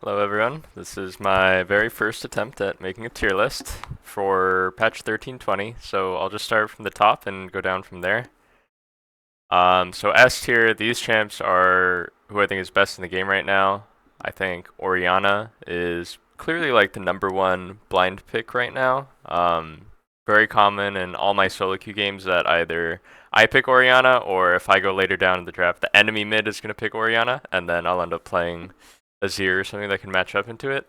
Hello everyone, this is my very first attempt at making a tier list for patch 1320, so I'll just start from the top and go down from there. So S tier, these champs are who I think is best in the game right now. I think Orianna is clearly like the number one blind pick right now. Very common in all my solo queue games that either I pick Orianna or if I go later down in the draft, the enemy mid is going to pick Orianna, and then I'll end up playing Azir or something that can match up into it.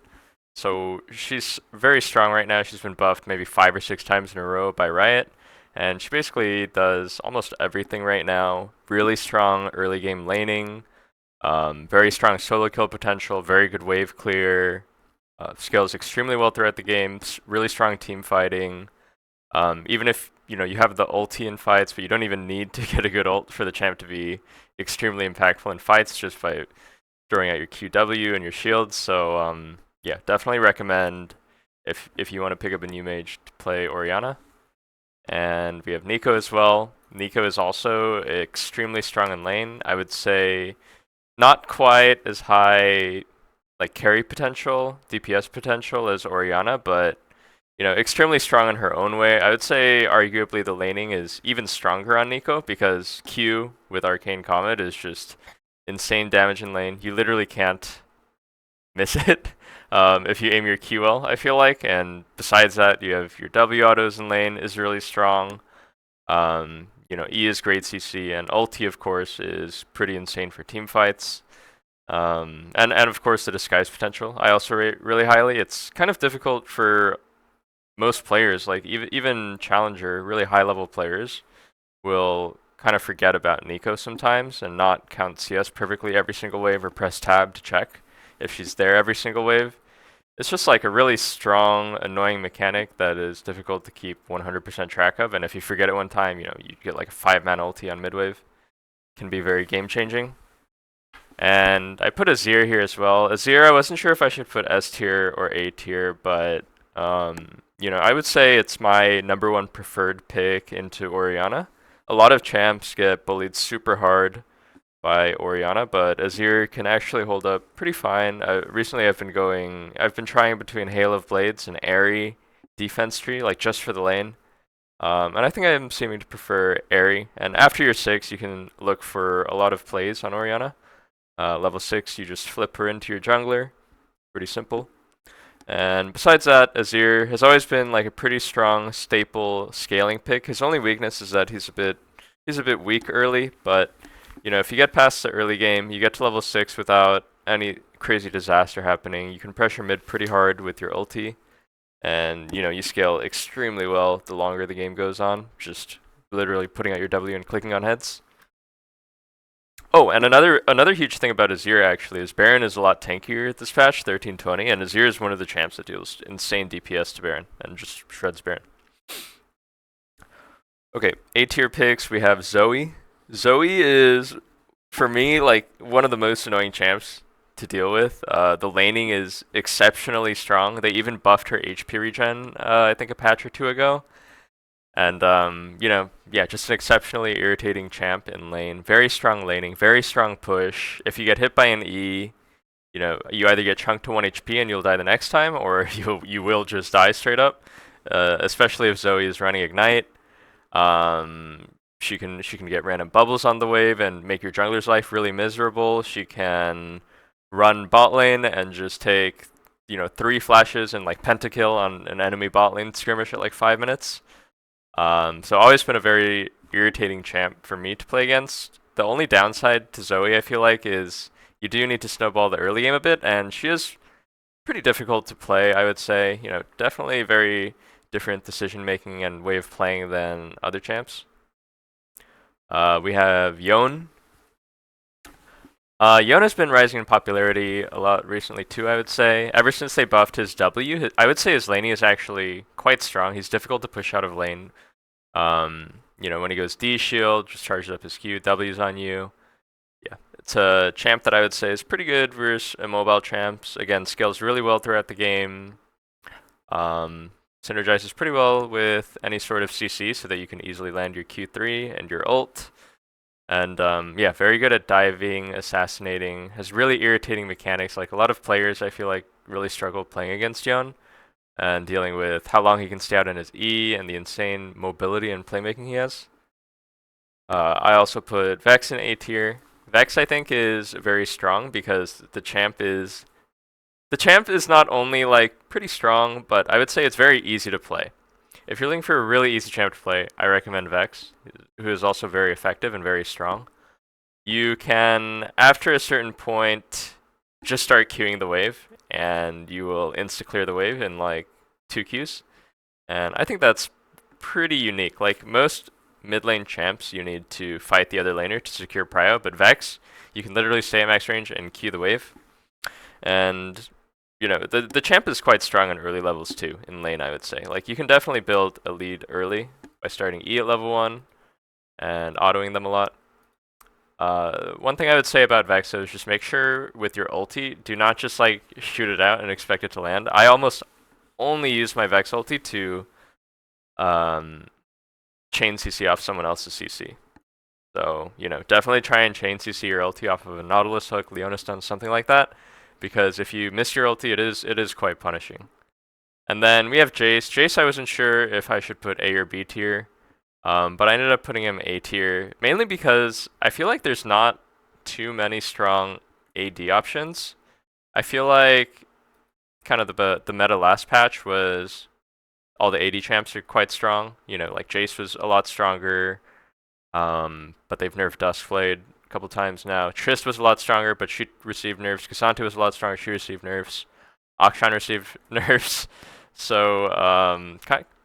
So she's very strong right now. She's been buffed maybe 5 or 6 times in a row by Riot, and she basically does almost everything right now. Really strong early game laning, very strong solo kill potential, very good wave clear, scales extremely well throughout the game. Really strong team fighting. Even if you have the ulti in fights, but you don't even need to get a good ult for the champ to be extremely impactful in fights just by throwing out your QW and your shields. So yeah, definitely recommend if you want to pick up a new mage to play Orianna. And we have Nico as well. Nico is also extremely strong in lane. I would say not quite as high like carry potential, DPS potential as Orianna, but extremely strong in her own way. I would say arguably the laning is even stronger on Nico because Q with Arcane Comet is just insane damage in lane. You literally can't miss it if you aim your Q well, I feel like. And besides that, you have your W autos in lane is really strong. E is great CC, and ulti, of course, is pretty insane for team fights. And of course, the disguise potential I also rate really highly. It's kind of difficult for most players, like even challenger, really high level players, will kind of forget about Nico sometimes and not count CS perfectly every single wave or press tab to check if she's there every single wave. It's just like a really strong, annoying mechanic that is difficult to keep 100% track of, and if you forget it one time, you get like a 5-man ulti on midwave. Can be very game changing. And I put Azir here as well. Azir, I wasn't sure if I should put S tier or A tier, but I would say it's my number one preferred pick into Orianna. A lot of champs get bullied super hard by Orianna, but Azir can actually hold up pretty fine. Recently, I've been trying between Hail of Blades and Airy defense tree, like just for the lane. And I think I'm seeming to prefer Airy. And after your 6, you can look for a lot of plays on Orianna. Level 6, you just flip her into your jungler. Pretty simple. And besides that, Azir has always been like a pretty strong staple scaling pick. His only weakness is that he's a bit weak early, but if you get past the early game, you get to level 6 without any crazy disaster happening. You can pressure mid pretty hard with your ulti, and you scale extremely well the longer the game goes on, just literally putting out your W and clicking on heads. Oh, and another huge thing about Azir actually is Baron is a lot tankier this patch, 1320, and Azir is one of the champs that deals insane DPS to Baron and just shreds Baron. Okay, A tier picks, we have Zoe. Zoe is, for me, like one of the most annoying champs to deal with. The laning is exceptionally strong. They even buffed her HP regen, I think a patch or two ago. And yeah, just an exceptionally irritating champ in lane. Very strong laning, very strong push. If you get hit by an E, you either get chunked to 1 HP and you'll die the next time, or you will just die straight up. Especially if Zoe is running Ignite. She can get random bubbles on the wave and make your jungler's life really miserable. She can run bot lane and just take 3 flashes and like pentakill on an enemy bot lane skirmish at like 5 minutes. So always been a very irritating champ for me to play against. The only downside to Zoe, I feel like, is you do need to snowball the early game a bit, and she is pretty difficult to play, I would say. Definitely very different decision making and way of playing than other champs. We have Yone. Yone has been rising in popularity a lot recently too, I would say. Ever since they buffed his W, I would say his laning is actually quite strong. He's difficult to push out of lane. When he goes D shield, just charges up his Q, W's on you. Yeah, it's a champ that I would say is pretty good versus immobile champs. Again, scales really well throughout the game. Synergizes pretty well with any sort of CC so that you can easily land your Q3 and your ult. And yeah, very good at diving, assassinating, has really irritating mechanics. Like a lot of players, I feel like really struggle playing against Yon and dealing with how long he can stay out in his E and the insane mobility and playmaking he has. I also put Vex in A tier. Vex, I think, is very strong because the champ is not only like pretty strong, but I would say it's very easy to play. If you're looking for a really easy champ to play, I recommend Vex, who is also very effective and very strong. You can, after a certain point, just start queuing the wave, and you will insta-clear the wave in like 2 queues. And I think that's pretty unique. Like most mid lane champs, you need to fight the other laner to secure prio, but Vex, you can literally stay at max range and queue the wave. And the champ is quite strong on early levels too, in lane, I would say. Like, you can definitely build a lead early by starting E at level 1 and autoing them a lot. One thing I would say about Vex is just make sure with your ulti, do not just like shoot it out and expect it to land. I almost only use my Vex ulti to chain CC off someone else's CC. So, definitely try and chain CC your ulti off of a Nautilus hook, Leona stun, something like that. Because if you miss your ulti, it is quite punishing. And then we have Jace. Jace, I wasn't sure if I should put A or B tier, but I ended up putting him A tier, mainly because I feel like there's not too many strong AD options. I feel like kind of the meta last patch was all the AD champs are quite strong. Like Jace was a lot stronger, but they've nerfed Duskblade a couple times now. Trist was a lot stronger, but she received nerfs. Cassandra was a lot stronger, she received nerfs. Akshan received nerfs. So,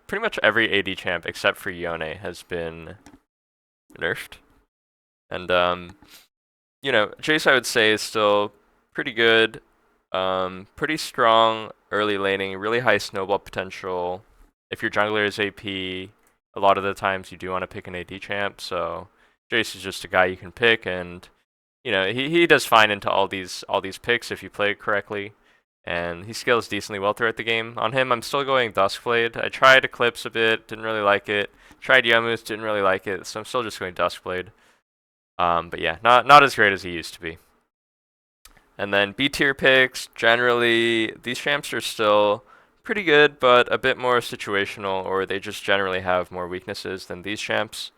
pretty much every AD champ except for Yone has been nerfed. And, Jace I would say is still pretty good. Pretty strong early laning, really high snowball potential. If your jungler is AP, a lot of the times you do want to pick an AD champ, so Jace is just a guy you can pick, and he does fine into all these picks if you play it correctly, and he scales decently well throughout the game. On him, I'm still going Duskblade. I tried Eclipse a bit, didn't really like it. Tried Yamus, didn't really like it, so I'm still just going Duskblade. But yeah, not as great as he used to be. And then B tier picks, generally these champs are still pretty good, but a bit more situational, or they just generally have more weaknesses than these champs.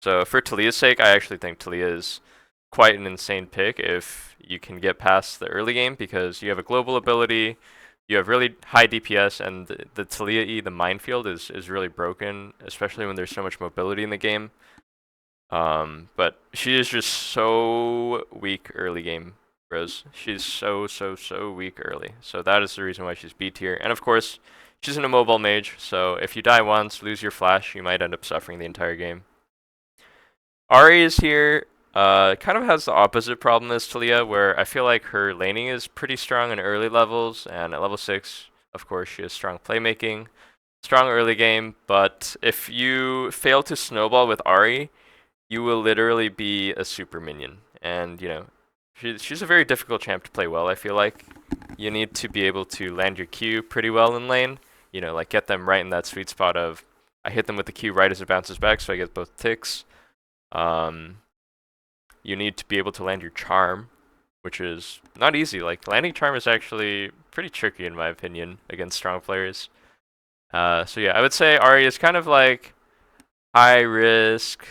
So for Talia's sake, I actually think Talia is quite an insane pick if you can get past the early game, because you have a global ability, you have really high DPS, and the Talia E, the minefield, is really broken, especially when there's so much mobility in the game. But she is just so weak early game, bros. She's so weak early. So that is the reason why she's B tier. And of course, she's an immobile mage, so if you die once, lose your flash, you might end up suffering the entire game. Ari is here. Kind of has the opposite problem as Talia, where I feel like her laning is pretty strong in early levels, and at level 6, of course, she has strong playmaking, strong early game, but if you fail to snowball with Ari, you will literally be a super minion. And, she's a very difficult champ to play well, I feel like. You need to be able to land your Q pretty well in lane, like get them right in that sweet spot of, I hit them with the Q right as it bounces back, so I get both ticks. You need to be able to land your charm, which is not easy. Like, landing charm is actually pretty tricky in my opinion against strong players. So yeah, I would say Ari is kind of like high risk,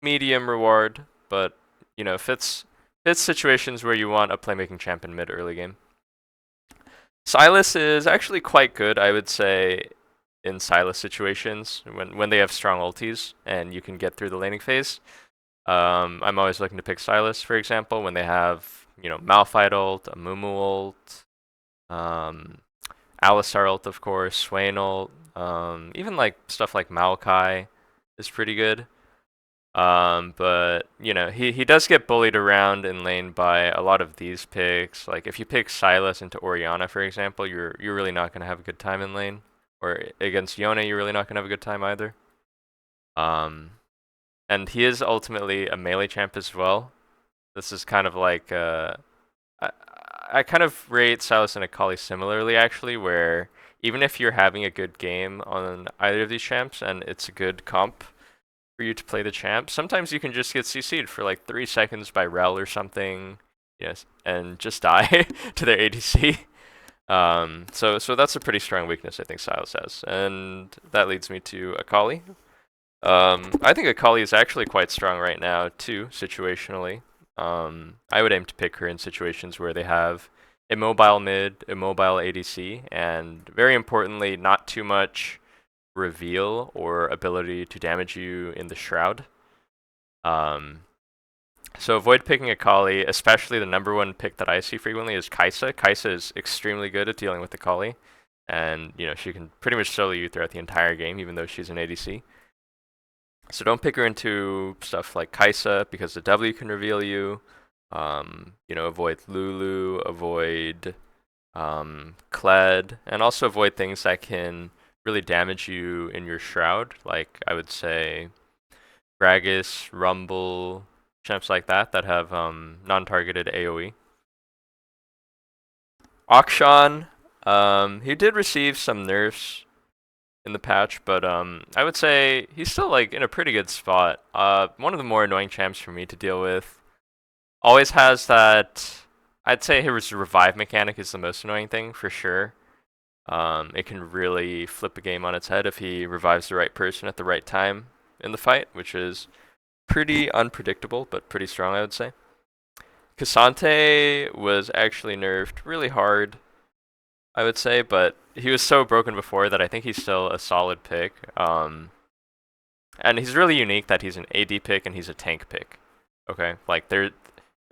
medium reward, but fits situations where you want a playmaking champ in mid early game. Sylas is actually quite good, I would say, in Sylas situations when they have strong ultis and you can get through the laning phase. I'm always looking to pick Sylas, for example, when they have, Malphite ult, a Mumu ult, Alistar ult, of course, Swain ult, even like stuff like Maokai is pretty good. But he does get bullied around in lane by a lot of these picks. Like if you pick Sylas into Orianna, for example, you're really not gonna have a good time in lane. Or against Yone, you're really not gonna have a good time either. And he is ultimately a melee champ as well. This is kind of like I kind of rate Sylas and Akali similarly, actually, where even if you're having a good game on either of these champs and it's a good comp for for you to play the champ. Sometimes you can just get CC'd for like 3 seconds by Rel or something, yes, and just die to their ADC. So that's a pretty strong weakness I think Silas has, and that leads me to Akali. I think Akali is actually quite strong right now too, situationally. I would aim to pick her in situations where they have immobile mid, immobile ADC, and very importantly, not too much reveal or ability to damage you in the shroud. So avoid picking Akali, especially the number one pick that I see frequently is Kai'Sa. Kai'Sa is extremely good at dealing with Akali, and she can pretty much solo you throughout the entire game, even though she's an ADC. So don't pick her into stuff like Kai'Sa because the W can reveal you. Avoid Lulu, avoid Kled, and also avoid things that can really damage you in your shroud, like I would say Gragas, Rumble, champs like that have non-targeted AoE. Akshan, he did receive some nerfs in the patch, but I would say he's still like in a pretty good spot. One of the more annoying champs for me to deal with. Always has that. I'd say his revive mechanic is the most annoying thing for sure. It can really flip a game on its head if he revives the right person at the right time in the fight, which is pretty unpredictable, but pretty strong, I would say. Cassante was actually nerfed really hard, I would say, but he was so broken before that I think he's still a solid pick. And he's really unique that he's an AD pick and he's a tank pick. Okay, like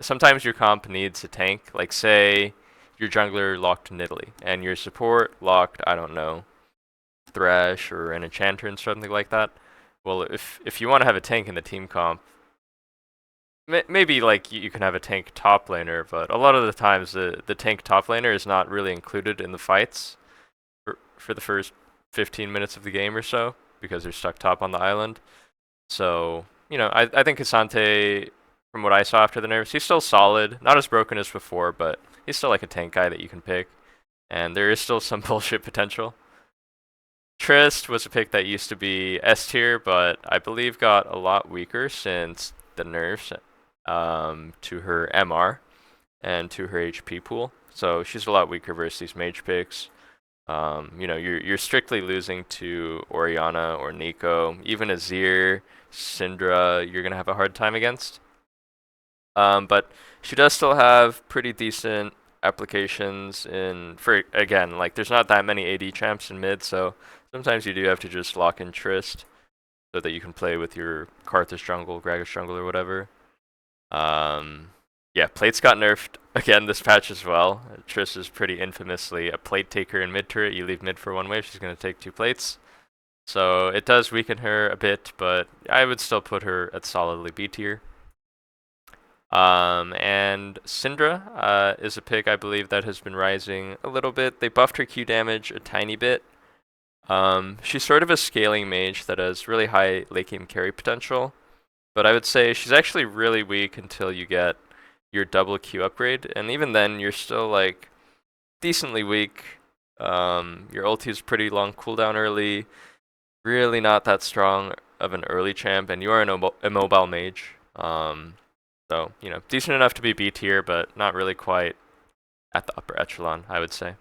sometimes your comp needs a tank. Like say your jungler locked Nidalee and your support locked, I don't know, Thresh or an enchanter and something like that. Well, if you want to have a tank in the team comp, maybe like you can have a tank top laner, but a lot of the times the tank top laner is not really included in the fights for the first 15 minutes of the game or so because they're stuck top on the island. So I think Cassante, from what I saw after the nerfs, he's still solid, not as broken as before, but he's still like a tank guy that you can pick, and there is still some bullshit potential. Trist was a pick that used to be S tier, but I believe got a lot weaker since the nerfs to her MR and to her HP pool. So she's a lot weaker versus these mage picks. You're strictly losing to Orianna or Nico, even Azir, Syndra. You're gonna have a hard time against. But she does still have pretty decent applications again, like there's not that many AD champs in mid, so sometimes you do have to just lock in Trist so that you can play with your Karthus jungle, Gragas jungle, or whatever. Yeah, plates got nerfed again this patch as well. Trist is pretty infamously a plate taker in mid turret. You leave mid for one wave, she's going to take 2 plates. So it does weaken her a bit, but I would still put her at solidly B tier. And Syndra is a pick I believe that has been rising a little bit. They buffed her Q damage a tiny bit. She's sort of a scaling mage that has really high late game carry potential, but I would say she's actually really weak until you get your double Q upgrade, and even then you're still like decently weak. Your ulti is pretty long cooldown early, really not that strong of an early champ, and you are an immobile mage. So, decent enough to be B tier, but not really quite at the upper echelon, I would say.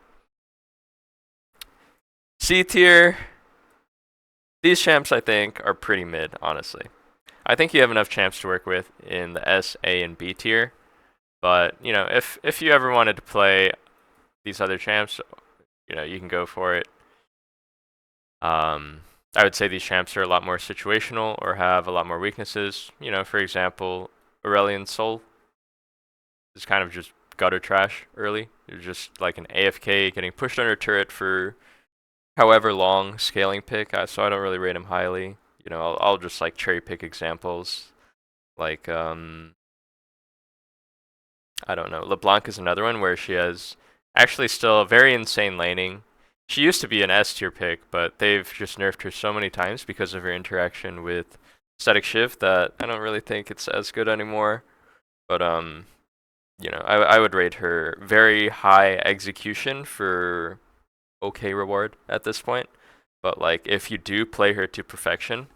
C tier, these champs I think are pretty mid, honestly. I think you have enough champs to work with in the S, A, and B tier, but, if you ever wanted to play these other champs, you can go for it. I would say these champs are a lot more situational or have a lot more weaknesses. For example, Aurelion Sol is kind of just gutter trash early. You're just like an AFK getting pushed under turret for however long scaling pick, so I don't really rate him highly. I'll just like cherry pick examples. Like I don't know, LeBlanc is another one where she has actually still very insane laning. She used to be an S tier pick, but they've just nerfed her so many times because of her interaction with Static Shift that I don't really think it's as good anymore. But I would rate her very high execution for okay reward at this point. But like if you do play her to perfection,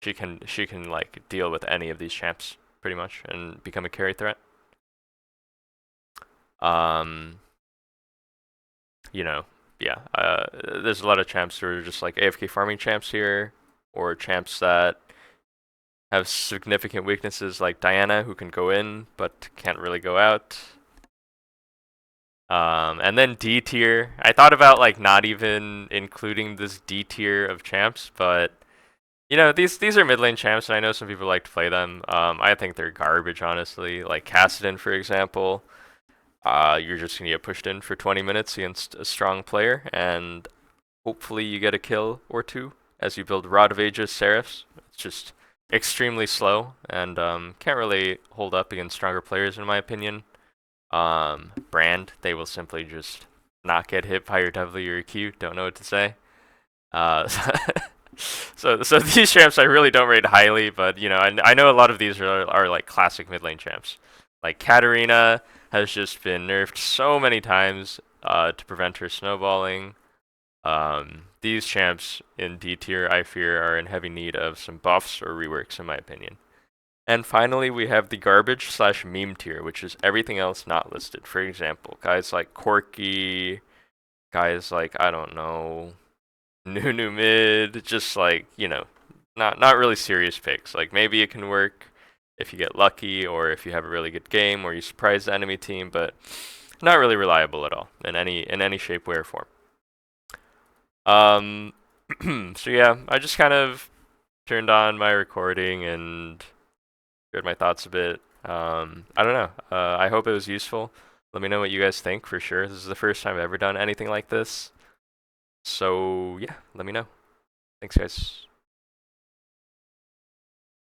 she can like deal with any of these champs pretty much and become a carry threat. Um, you know, yeah. There's a lot of champs who are just like AFK farming champs here, or champs that have significant weaknesses like Diana, who can go in but can't really go out. And then D tier. I thought about like not even including this D tier of champs, but you know these are mid lane champs, and I know some people like to play them. I think they're garbage, honestly. Like Kassadin, for example. You're just gonna get pushed in for 20 minutes against a strong player, and hopefully you get a kill or two as you build Rod of Ages Seraphs. It's just extremely slow and can't really hold up against stronger players, in my opinion. Brand, they will simply just not get hit by your W or your Q. Don't know what to say. Uh, so these champs I really don't rate highly, but you know I know a lot of these are like classic mid lane champs. Like Katarina has just been nerfed so many times to prevent her snowballing. These champs in D tier, I fear, are in heavy need of some buffs or reworks, in my opinion. And finally, we have the garbage slash meme tier, which is everything else not listed. For example, guys like Corky, guys like, I don't know, Nunu mid, just like, you know, not really serious picks. Like maybe it can work if you get lucky or if you have a really good game or you surprise the enemy team, but not really reliable at all in any shape, way, or form. Um, so yeah, I just kind of turned on my recording and shared my thoughts a bit. I don't know. I hope it was useful. Let me know what you guys think for sure. This is the first time I've ever done anything like this. So yeah, let me know. Thanks, guys.